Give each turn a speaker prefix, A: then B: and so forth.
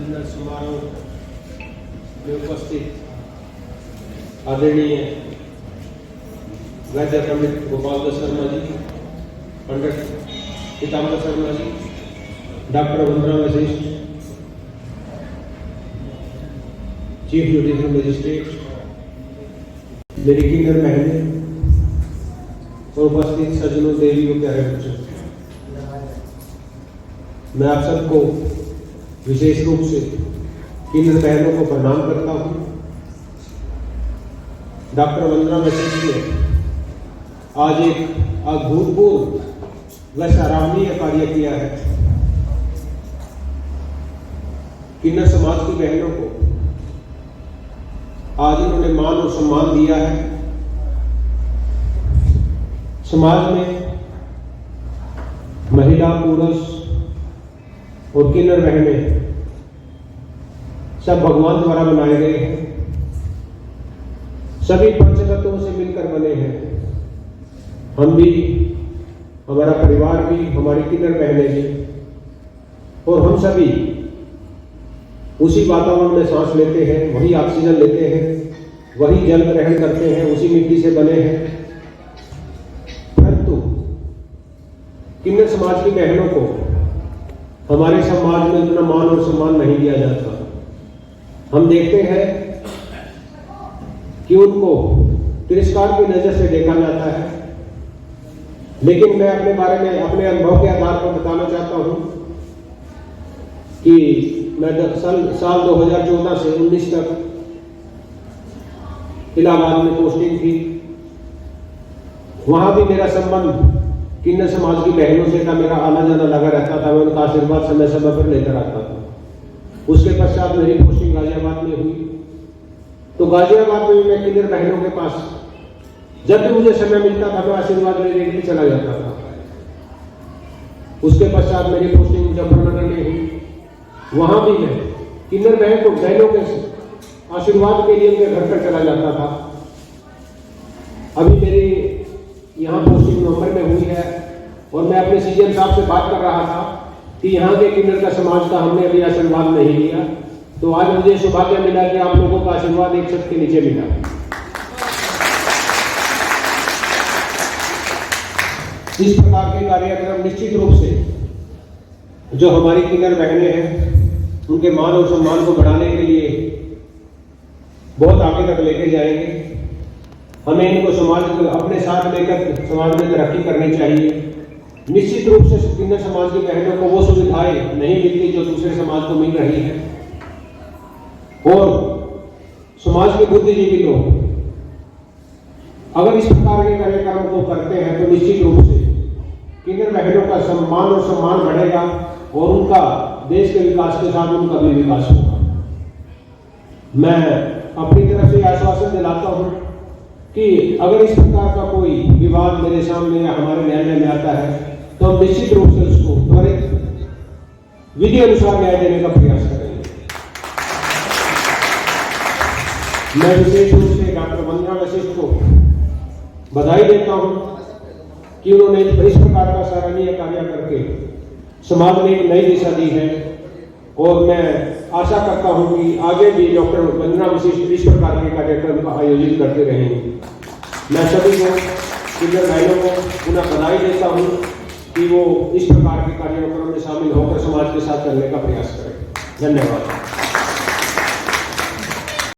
A: अभिनंदन समारोह में उपस्थित आदरणीय वैद्य पंडित गोपाल दास शर्मा जी, पंडित पीताम्बर शर्मा जी, डॉक्टर वंदना वशिष्ठ, चीफ जुडिशियल मजिस्ट्रेट, मेरी किन्नर बहनें और उपस्थित सज्जनों, देवी और प्यारे बच्चों, मैं आप सबको विशेष रूप से किन्नर बहनों को प्रणाम करता हूँ। डॉक्टर वंदना वशिष्ठ ने आज एक अभूतपूर्व व सराहनीय कार्य किया है। किन्नर समाज की बहनों को आज इन्होंने मान और सम्मान दिया है। समाज में महिला, पुरुष और किन्नर बहनें सब भगवान द्वारा बनाए गए हैं, सभी पंचतत्वों से मिलकर बने हैं। हम भी, हमारा परिवार भी, हमारी किन्नर बहनें भी, और हम सभी उसी वातावरण में सांस लेते हैं, वही ऑक्सीजन लेते हैं, वही जल ग्रहण करते हैं, उसी मिट्टी से बने हैं। परंतु किन्नर समाज की बहनों को हमारे समाज में इतना मान और सम्मान नहीं दिया जाता। हम देखते हैं कि उनको तिरस्कार की नजर से देखा जाता है। लेकिन मैं अपने बारे में, अपने अनुभव के आधार पर बताना चाहता हूं कि मैं साल 2014 से 19 तक इलाहाबाद में पोस्टिंग थी। वहां भी मेरा संबंध किन्नर समाज की बहनों से का मेरा आना जाना लगा रहता था। मैं उनका आशीर्वाद समय समय पर लेकर आता था। उसके पश्चात मेरी पोस्टिंग गाजियाबाद में हुई, तो गाजियाबाद में मैं किन्नर बहनों के पास जब भी मुझे समय मिलता था मैं आशीर्वाद लेने के लिए चला जाता था। उसके पश्चात मेरी पोस्टिंग मुजफ्फरनगर में हुई। वहां भी मैं किन्नर बहनों के आशीर्वाद के लिए उनके घर पर चला जाता था। अभी मेरी यहाँ पोस्टिंग नवंबर में हुई है और मैं अपने सीएम साहब से बात कर रहा था कि यहाँ के किन्नर का समाज का हमने अभी आशीर्वाद नहीं लिया। तो आज मुझे सौभाग्य मिला कि आप लोगों का आशीर्वाद एक छत के नीचे मिला। इस प्रकार के कार्यक्रम निश्चित रूप से जो हमारी किन्नर बहनें हैं उनके मान और सम्मान को बढ़ाने के लिए बहुत आगे तक लेके जाएंगे। हमें इनको समाज को अपने साथ लेकर समाज में तरक्की करनी चाहिए। निश्चित रूप से किन्नर समाज की बहनों को वो सुविधाएं नहीं मिलती जो दूसरे समाज को मिल रही है, और समाज के बुद्धिजीवी लोग अगर इस प्रकार के कार्यक्रम को करते हैं तो निश्चित रूप से किन्नर बहनों का सम्मान और सम्मान बढ़ेगा और उनका देश के विकास के साथ उनका भी विकास होगा। मैं अपनी तरफ से आश्वासन दिलाता हूं कि अगर इस प्रकार का कोई विवाद मेरे सामने या हमारे न्यायालय में आता है तो हम निश्चित रूप से उसको त्वरित विधि अनुसार न्याय देने का प्रयास करेंगे। मैं विशेष रूप से डॉक्टर वंदना वशिष्ठ को बधाई देता हूं कि उन्होंने इस प्रकार का सराहनीय कार्य करके समाज में एक नई दिशा दी है, और मैं आशा करता हूं कि आगे भी डॉक्टर वंदना वशिष्ठ इस प्रकार के कार्यक्रम का आयोजित करते रहेंगे। मैं सभी को, किन्नर भाइयों को पुनः बधाई देता हूं कि वो इस प्रकार के कार्यक्रम में शामिल होकर समाज के साथ चलने का प्रयास करें। धन्यवाद।